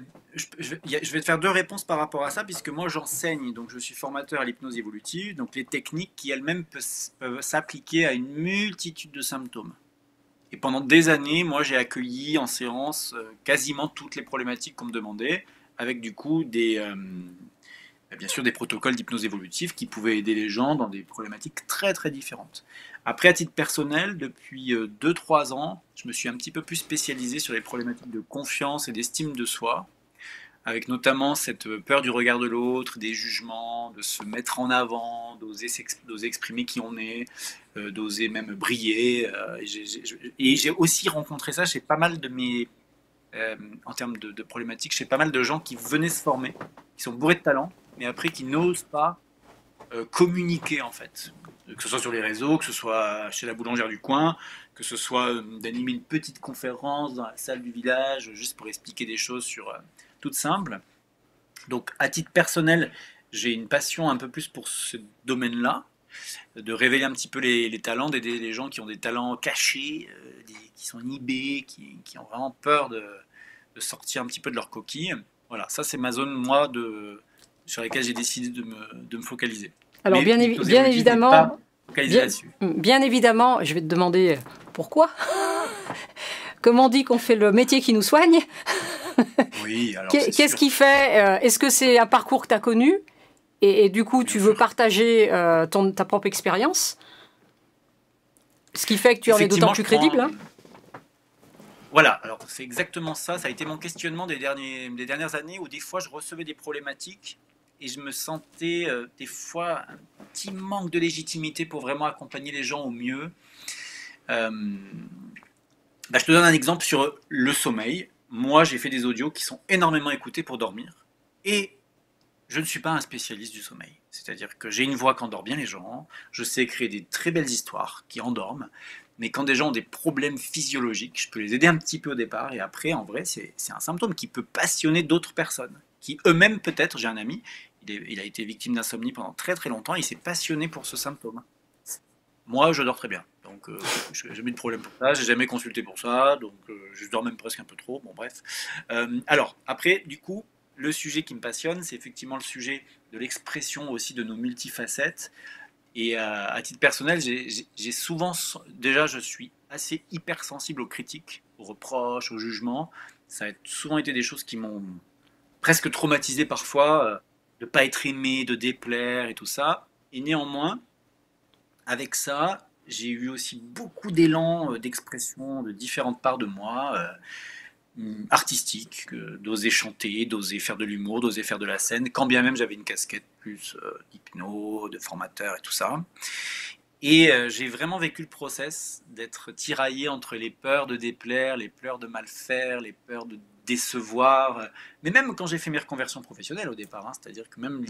je vais te faire deux réponses par rapport à ça, puisque moi j'enseigne, donc je suis formateur à l'hypnose évolutive, donc les techniques qui elles-mêmes peuvent s'appliquer à une multitude de symptômes. Et pendant des années, moi j'ai accueilli en séance quasiment toutes les problématiques qu'on me demandait, avec du coup bien sûr des protocoles d'hypnose évolutive qui pouvaient aider les gens dans des problématiques très très différentes. Après, à titre personnel, depuis 2-3 ans, je me suis un petit peu plus spécialisé sur les problématiques de confiance et d'estime de soi, avec notamment cette peur du regard de l'autre, des jugements, de se mettre en avant, d'oser exprimer qui on est, d'oser même briller. Et j'ai aussi rencontré ça chez pas mal de mes, en termes de problématiques, chez pas mal de gens qui venaient se former, qui sont bourrés de talent, mais après qui n'osent pas communiquer en fait. Que ce soit sur les réseaux, que ce soit chez la boulangère du coin, que ce soit d'animer une petite conférence dans la salle du village, juste pour expliquer des choses sur toutes simples. Donc à titre personnel, j'ai une passion un peu plus pour ce domaine-là, de révéler un petit peu les talents, d'aider les gens qui ont des talents cachés, qui sont inhibés, qui ont vraiment peur de sortir un petit peu de leur coquille. Voilà, ça c'est ma zone, moi, sur laquelle j'ai décidé de me focaliser. Alors Mais l'hypnose bien évolutive n'est pas évidemment, focalisée bien, là-dessus. bien évidemment, je vais te demander pourquoi. Comme on dit qu'on fait le métier qui nous soigne, Oui, alors c'est qu'est-ce sûr. qui fait est-ce que c'est un parcours que tu as connu et du coup Bien tu veux sûr. partager ta propre expérience? Ce qui fait que tu en es d'autant Effectivement, plus crédible, hein. Voilà, alors c'est exactement ça. Ça a été mon questionnement des dernières années où des fois je recevais des problématiques et je me sentais des fois un petit manque de légitimité pour vraiment accompagner les gens au mieux. Euh, je te donne un exemple sur le sommeil. Moi, j'ai fait des audios qui sont énormément écoutés pour dormir et je ne suis pas un spécialiste du sommeil. C'est-à-dire que j'ai une voix qui endort bien les gens, je sais créer des très belles histoires qui endorment, mais quand des gens ont des problèmes physiologiques, je peux les aider un petit peu au départ, et après, en vrai, c'est un symptôme qui peut passionner d'autres personnes, qui eux-mêmes peut-être, j'ai un ami, il a été victime d'insomnie pendant très très longtemps, il s'est passionné pour ce symptôme. Moi, je dors très bien, donc je n'ai jamais eu de problème pour ça, j'ai jamais consulté pour ça, donc je dors même presque un peu trop, bon bref. Alors, après, du coup, le sujet qui me passionne, c'est effectivement le sujet de l'expression aussi de nos multifacettes. Et à titre personnel, j'ai souvent, déjà, je suis assez hypersensible aux critiques, aux reproches, aux jugements. Ça a souvent été des choses qui m'ont presque traumatisé parfois, de ne pas être aimé, de déplaire et tout ça. Et néanmoins, avec ça, j'ai eu aussi beaucoup d'élan d'expression de différentes parts de moi. Artistique, d'oser chanter, d'oser faire de l'humour, d'oser faire de la scène, quand bien même j'avais une casquette plus d'hypno, de formateur et tout ça. Et j'ai vraiment vécu le process d'être tiraillé entre les peurs de déplaire, les peurs de mal faire, les peurs de décevoir. Mais même quand j'ai fait mes reconversions professionnelles au départ, hein, c'est-à-dire que même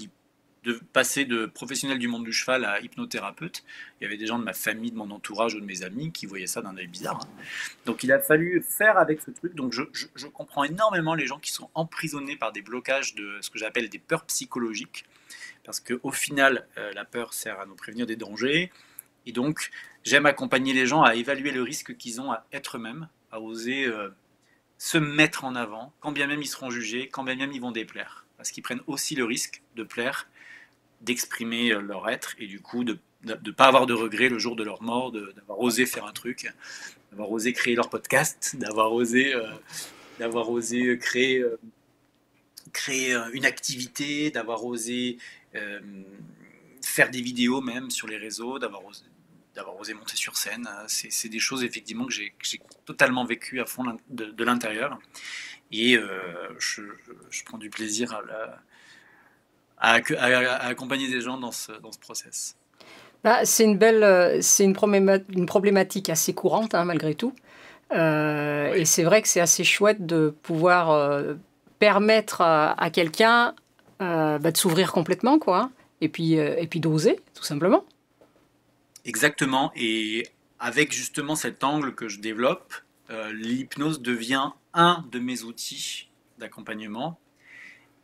de passer de professionnel du monde du cheval à hypnothérapeute, il y avait des gens de ma famille, de mon entourage ou de mes amis qui voyaient ça d'un œil bizarre, hein. Donc il a fallu faire avec ce truc. Donc je comprends énormément les gens qui sont emprisonnés par des blocages de ce que j'appelle des peurs psychologiques. Parce qu'au final, la peur sert à nous prévenir des dangers. Et donc, j'aime accompagner les gens à évaluer le risque qu'ils ont à être eux-mêmes, à oser se mettre en avant, quand bien même ils seront jugés, quand bien même ils vont déplaire. Parce qu'ils prennent aussi le risque de plaire, d'exprimer leur être, et du coup, de ne pas avoir de regrets le jour de leur mort, d'avoir osé faire un truc, d'avoir osé créer leur podcast, d'avoir osé créer une activité, d'avoir osé faire des vidéos même sur les réseaux, d'avoir osé monter sur scène. C'est des choses effectivement que j'ai totalement vécues à fond de l'intérieur. Et je prends du plaisir à accompagner des gens dans ce process. Bah, c'est une problématique assez courante, hein, malgré tout. Ouais. Et c'est vrai que c'est assez chouette de pouvoir permettre à quelqu'un de s'ouvrir complètement, quoi. Et puis d'oser, tout simplement. Exactement. Et avec justement cet angle que je développe, l'hypnose devient un de mes outils d'accompagnement.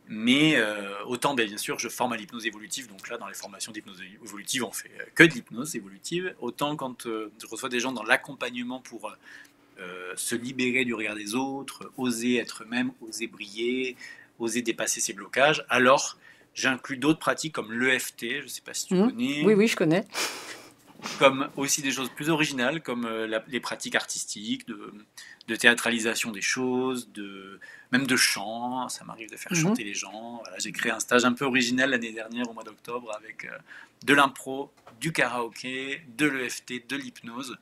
Mais autant, bien sûr, je forme à l'hypnose évolutive, donc là, dans les formations d'hypnose évolutive, on fait que de l'hypnose évolutive. Autant quand je reçois des gens dans l'accompagnement pour se libérer du regard des autres, oser être eux-mêmes, oser briller, oser dépasser ses blocages, alors j'inclus d'autres pratiques comme l'EFT, je ne sais pas si tu connais. Oui, je connais. Comme aussi des choses plus originales, comme les pratiques artistiques, de théâtralisation des choses, même de chant. Ça m'arrive de faire chanter les gens. Voilà, j'ai créé un stage un peu original l'année dernière, au mois d'octobre, avec de l'impro, du karaoké, de l'EFT, de l'hypnose.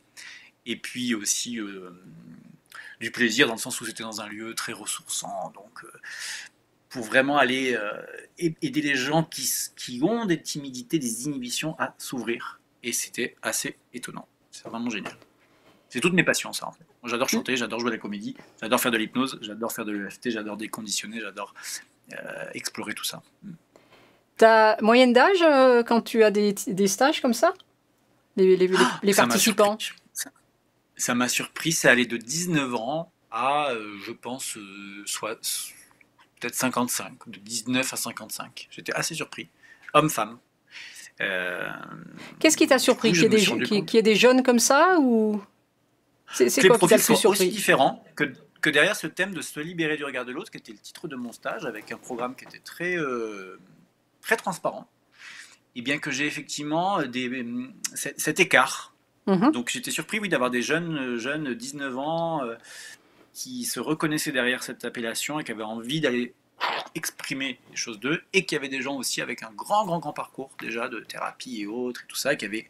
Et puis aussi du plaisir, dans le sens où c'était dans un lieu très ressourçant. Donc, pour vraiment aller aider les gens qui ont des timidités, des inhibitions à s'ouvrir. Et c'était assez étonnant. C'est vraiment génial. C'est toutes mes passions, ça, en fait. Moi, j'adore chanter, j'adore jouer à la comédie, j'adore faire de l'hypnose, j'adore faire de l'EFT, j'adore déconditionner, j'adore explorer tout ça. Ta moyenne d'âge quand tu as des stages comme ça? Les Ça participants? Ça m'a surpris, c'est allé de 19 ans à, je pense, peut-être 55, de 19 à 55. J'étais assez surpris. Homme-femme. Qu'est-ce qui t'a surpris? Qu'il y ait des jeunes comme ça ou c'est quoi qui t'a le plus surpris? Aussi différent que derrière ce thème de se libérer du regard de l'autre, qui était le titre de mon stage, avec un programme qui était très, très transparent, et bien que j'ai effectivement cet écart. Donc j'étais surpris, oui, d'avoir des jeunes 19 ans qui se reconnaissaient derrière cette appellation et qui avaient envie d'aller exprimer les choses d'eux, et qu'il y avait des gens aussi avec un grand parcours déjà de thérapie et autres, et tout ça, qui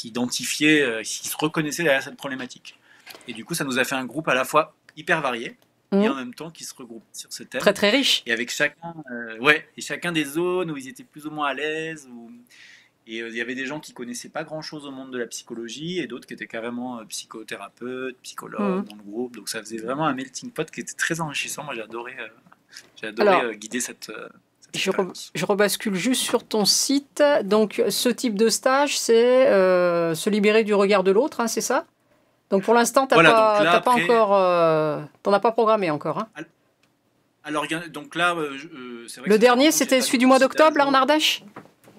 identifiaient, qui se reconnaissaient derrière cette problématique. Et du coup, ça nous a fait un groupe à la fois hyper varié, et en même temps qui se regroupe sur ce thème. Très riche. Et avec chacun des zones où ils étaient plus ou moins à l'aise, et il y avait des gens qui connaissaient pas grand-chose au monde de la psychologie, et d'autres qui étaient carrément psychothérapeutes, psychologues dans le groupe. Donc ça faisait vraiment un melting pot qui était très enrichissant. Moi, j'ai adoré guider cette expérience. Je rebascule juste sur ton site. Donc ce type de stage, c'est se libérer du regard de l'autre, hein, c'est ça? Donc pour l'instant, t'en as pas programmé encore. Hein. Alors donc là, c'est vrai. Le dernier, c'était celui du mois d'octobre, là en Ardèche.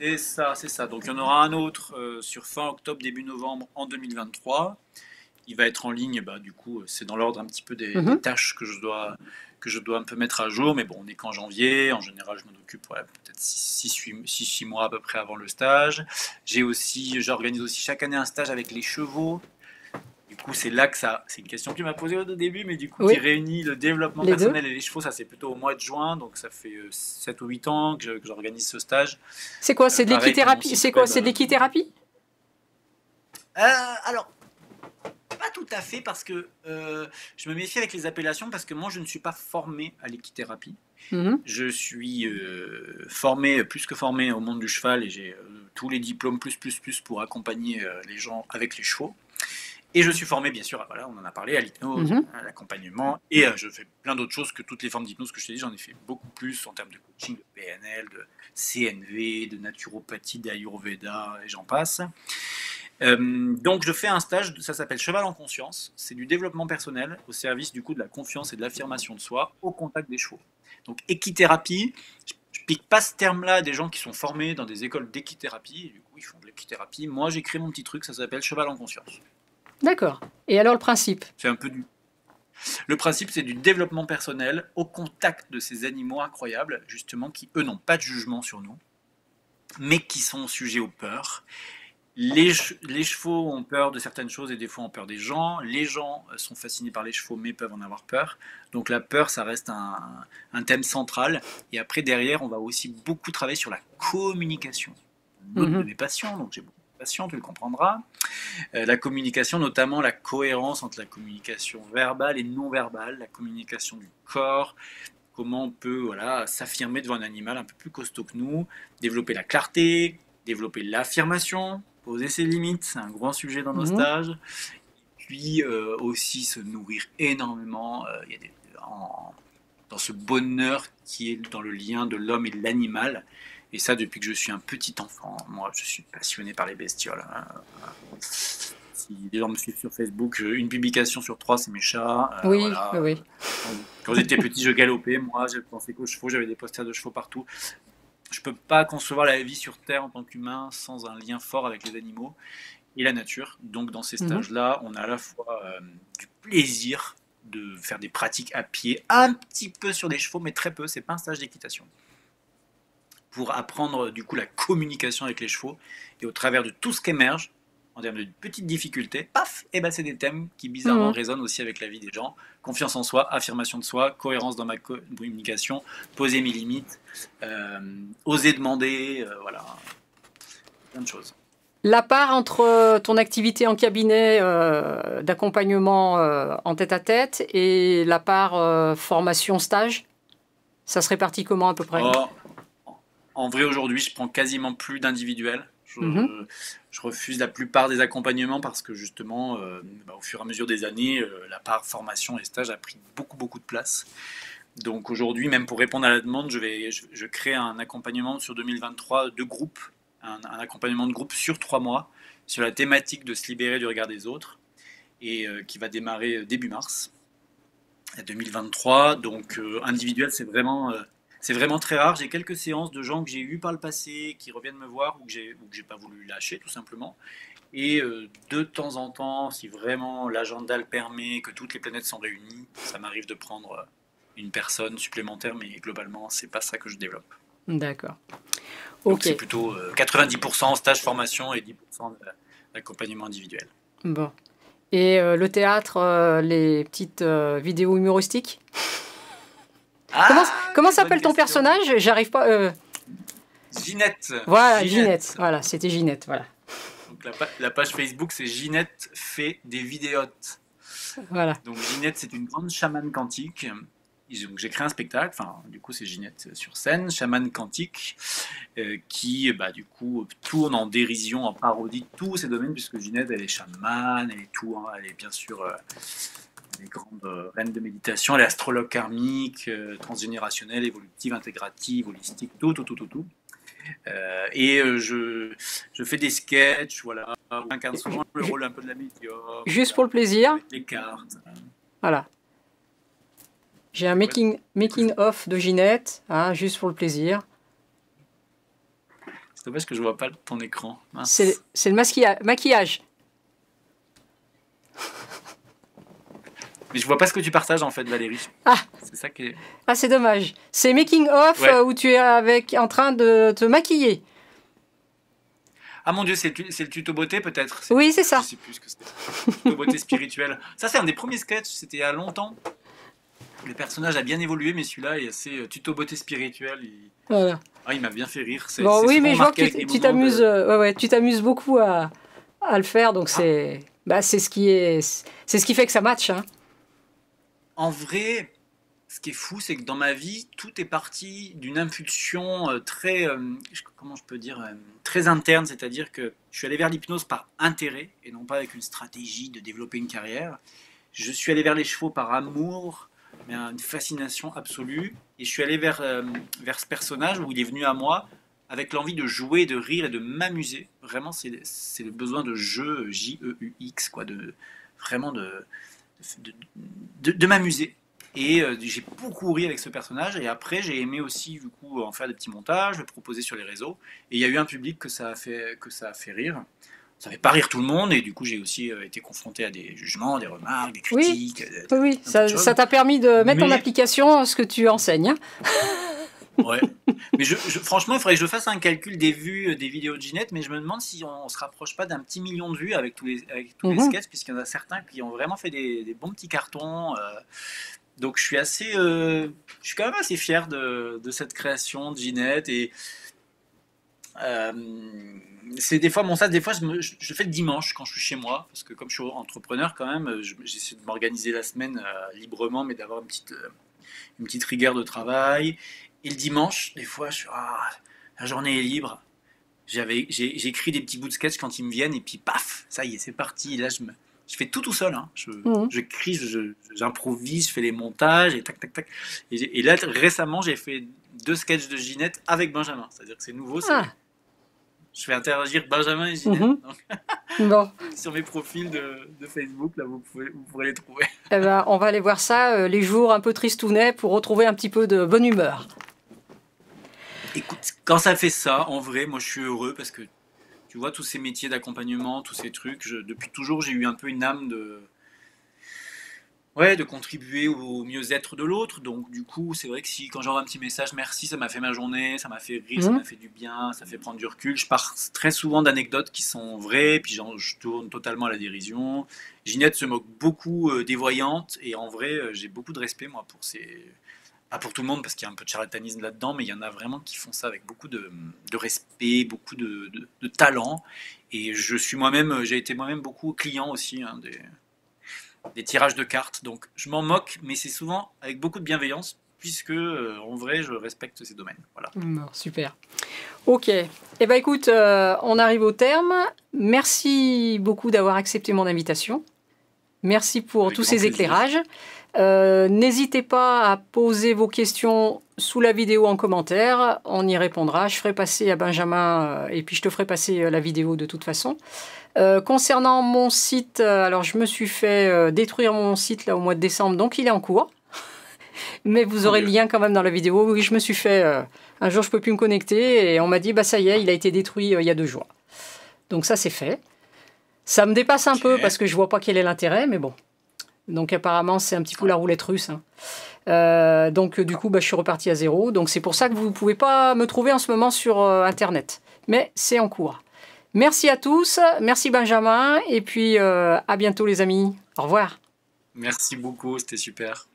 C'est ça. Donc il y en aura un autre sur fin octobre, début novembre en 2023. Il va être en ligne, du coup, c'est dans l'ordre un petit peu des tâches que je dois un peu mettre à jour. Mais bon, on n'est qu'en janvier. En général, je m'en occupe peut-être 6 mois à peu près avant le stage. J'organise aussi chaque année un stage avec les chevaux. Du coup, c'est là que c'est une question que tu m'as posée au début, mais du coup, qui réunit le développement personnel et les chevaux, ça c'est plutôt au mois de juin, donc ça fait 7 ou 8 ans que j'organise ce stage. C'est quoi? C'est de l'équithérapie? C'est quoi? C'est de l'équithérapie? Alors, pas tout à fait parce que je me méfie avec les appellations parce que moi, je ne suis pas formé à l'équithérapie. Mhm. Je suis formé, plus que formé au monde du cheval et j'ai tous les diplômes plus pour accompagner les gens avec les chevaux. Et je suis formé, bien sûr, voilà, on en a parlé, à l'hypnose, Mhm. à l'accompagnement, et je fais plein d'autres choses que toutes les formes d'hypnose que je t'ai dit, j'en ai fait beaucoup plus en termes de coaching, de PNL, de CNV, de naturopathie, d'Ayurveda, et j'en passe. Donc je fais un stage, ça s'appelle Cheval en conscience, c'est du développement personnel au service du coup de la confiance et de l'affirmation de soi au contact des chevaux. Donc équithérapie, je pique pas ce terme-là à des gens qui sont formés dans des écoles d'équithérapie, et du coup ils font de l'équithérapie. Moi j'ai créé mon petit truc, ça s'appelle Cheval en conscience. D'accord. Et alors le principe? C'est un peu du... Le principe, c'est du développement personnel au contact de ces animaux incroyables, justement, qui, eux, n'ont pas de jugement sur nous, mais qui sont sujets aux peurs. Les chevaux ont peur de certaines choses et des fois ont peur des gens. Les gens sont fascinés par les chevaux, mais peuvent en avoir peur. Donc la peur, ça reste un thème central. Et après, derrière, on va aussi beaucoup travailler sur la communication. Une autre de mes passions, donc j'ai beaucoup de passions, tu le comprendras. La communication, notamment la cohérence entre la communication verbale et non verbale, la communication du corps, comment on peut s'affirmer devant un animal un peu plus costaud que nous, développer la clarté, développer l'affirmation, poser ses limites, c'est un grand sujet dans nos stages, puis aussi se nourrir énormément dans ce bonheur qui est dans le lien de l'homme et de l'animal. Et ça, depuis que je suis un petit enfant, moi, je suis passionné par les bestioles. Si les gens me suivent sur Facebook, une publication sur 3, c'est mes chats. Oui, voilà. oui. Quand j'étais petit, je galopais. Moi, j'ai pensé qu'aux chevaux, j'avais des posters de chevaux partout. Je peux pas concevoir la vie sur Terre en tant qu'humain sans un lien fort avec les animaux et la nature. Donc, dans ces stages-là, on a à la fois du plaisir de faire des pratiques à pied, un petit peu sur des chevaux, mais très peu. C'est pas un stage d'équitation. Pour apprendre du coup la communication avec les chevaux et au travers de tout ce qui émerge en termes de petites difficultés, paf, et ben c'est des thèmes qui bizarrement résonnent aussi avec la vie des gens. Confiance en soi, affirmation de soi, cohérence dans ma communication, poser mes limites, oser demander, voilà, plein de choses. La part entre ton activité en cabinet d'accompagnement en tête-à-tête et la part formation-stage, ça se répartit comment à peu près? En vrai, aujourd'hui, je prends quasiment plus d'individuels. Je refuse la plupart des accompagnements parce que justement, au fur et à mesure des années, la part formation et stage a pris beaucoup de place. Donc aujourd'hui, même pour répondre à la demande, je crée un accompagnement sur 2023 de groupe, un accompagnement de groupe sur 3 mois sur la thématique de se libérer du regard des autres et qui va démarrer début mars 2023. Donc individuel, c'est vraiment très rare. J'ai quelques séances de gens que j'ai eues par le passé qui reviennent me voir ou que j'ai pas voulu lâcher tout simplement. Et de temps en temps, si vraiment l'agenda le permet, que toutes les planètes sont réunies, ça m'arrive de prendre une personne supplémentaire, mais globalement, c'est pas ça que je développe. D'accord. Donc c'est plutôt 90% stage formation et 10% d'accompagnement individuel. Bon. Et le théâtre, les petites vidéos humoristiques? Comment s'appelle ton personnage? J'arrive pas. Ginette. Voilà, Ginette. Voilà, c'était Ginette. Voilà. Donc la page Facebook, c'est Ginette fait des vidéotes. Voilà. Donc Ginette, c'est une grande chamane quantique. Donc j'ai créé un spectacle, du coup c'est Ginette sur scène, chamane quantique, qui du coup tourne en dérision, en parodie de tous ces domaines, puisque Ginette elle est chamane, elle est tout, elle est bien sûr une grande reine de méditation, elle est astrologue karmique, transgénérationnelle, évolutive, intégrative, holistique, tout. Et je fais des sketchs, voilà, où j'incarne souvent le rôle un peu de la médium. Juste pour le plaisir. Les cartes. Voilà. J'ai un making-of de Ginette, juste pour le plaisir. C'est dommage que je ne vois pas ton écran. C'est le maquillage. Mais je vois pas ce que tu partages en fait, Valérie. C'est ça qui est... c'est dommage. C'est making-of où tu es en train de te maquiller. Ah mon Dieu, c'est le tuto beauté peut-être? Oui, c'est ça. Je sais plus ce que c'était. Tuto beauté spirituelle. Ça, c'est un des premiers sketchs, c'était il y a longtemps. Le personnage a bien évolué, mais celui-là est assez tuto beauté spirituelle. Voilà. Il m'a bien fait rire. Oui, mais je vois que tu t'amuses beaucoup à le faire, donc c'est Bah, c'est ce qui fait que ça match, hein. En vrai, ce qui est fou, c'est que dans ma vie, tout est parti d'une impulsion comment je peux dire, très interne. C'est-à-dire que je suis allé vers l'hypnose par intérêt et non pas avec une stratégie de développer une carrière. Je suis allé vers les chevaux par amour, mais une fascination absolue. Et je suis allé vers ce personnage où il est venu à moi avec l'envie de jouer, de rire et de m'amuser. Vraiment, c'est le besoin de jeu, J-E-U-X, quoi, vraiment de m'amuser. Et j'ai beaucoup ri avec ce personnage. Et après, j'ai aimé aussi du coup en faire des petits montages, le proposer sur les réseaux. Et il y a eu un public que ça a fait rire. Ça ne fait pas rire tout le monde. Et du coup, j'ai aussi été confronté à des jugements, des remarques, des Oui, critiques, oui, un peu de ça choses. t'a permis de mettre en Mais application ce que tu enseignes, hein. ouais. Mais franchement, il faudrait que je fasse un calcul des vues des vidéos de Ginette, mais je me demande si on se rapproche pas d'un petit million de vues avec tous les Mhm. sketchs, puisqu'il y en a certains qui ont vraiment fait des bons petits cartons. Donc je suis quand même assez fier de cette création de Ginette. Et euh, c'est des fois mon sas, des fois je fais le dimanche quand je suis chez moi, parce que comme je suis entrepreneur quand même, j'essaie de m'organiser la semaine librement, mais d'avoir une petite rigueur de travail. Et le dimanche, des fois, la journée est libre. J'écris des petits bouts de sketch quand ils me viennent, et puis paf, ça y est, c'est parti. Là, je fais tout seul, hein. Mhm. J'écris, j'improvise, je fais les montages, et tac, tac, tac. Et là, récemment, j'ai fait 2 sketchs de Ginette avec Benjamin. C'est-à-dire que c'est nouveau, Ah, je fais interagir Benjamin et Ginette. mhm. Donc, Bon, sur mes profils de Facebook, là, vous pourrez les trouver. eh ben, on va aller voir ça les jours un peu tristounets pour retrouver un petit peu de bonne humeur. Écoute, quand ça fait ça, en vrai, moi, je suis heureux parce que tu vois, tous ces métiers d'accompagnement, tous ces trucs, depuis toujours, j'ai eu un peu une âme ouais, de contribuer au mieux-être de l'autre. Donc, du coup, c'est vrai que si, quand j'envoie un petit message, merci, ça m'a fait ma journée, ça m'a fait rire, ça Mhm. m'a fait du bien, ça fait prendre du recul. Je pars très souvent d'anecdotes qui sont vraies, puis je tourne totalement à la dérision. Ginette se moque beaucoup des voyantes, et en vrai, j'ai beaucoup de respect, moi, pas pour tout le monde, parce qu'il y a un peu de charlatanisme là-dedans, mais il y en a vraiment qui font ça avec beaucoup de respect, beaucoup de talent. Et j'ai été moi-même beaucoup client aussi, hein, des tirages de cartes. Donc je m'en moque, mais c'est souvent avec beaucoup de bienveillance, puisque en vrai, je respecte ces domaines. Voilà. Bon, super. Ok. Eh ben, écoute, on arrive au terme. Merci beaucoup d'avoir accepté mon invitation. Merci pour Avec tous grand ces plaisir. éclairages. N'hésitez pas à poser vos questions sous la vidéo en commentaire. On y répondra. Je ferai passer à Benjamin et puis je te ferai passer la vidéo de toute façon. Concernant mon site, alors je me suis fait détruire mon site là au mois de décembre, donc il est en cours. Mais vous aurez le lien quand même dans la vidéo. Oui, je me suis fait... un jour, je ne peux plus me connecter et on m'a dit, bah ça y est, il a été détruit il y a 2 jours. Donc ça, c'est fait. Ça me dépasse un peu parce que je ne vois pas quel est l'intérêt, mais bon. Donc apparemment, c'est un petit peu la roulette russe, hein. Donc du coup, bah, je suis reparti à zéro. Donc c'est pour ça que vous ne pouvez pas me trouver en ce moment sur Internet. Mais c'est en cours. Merci à tous. Merci Benjamin. Et puis à bientôt les amis. Au revoir. Merci beaucoup, c'était super.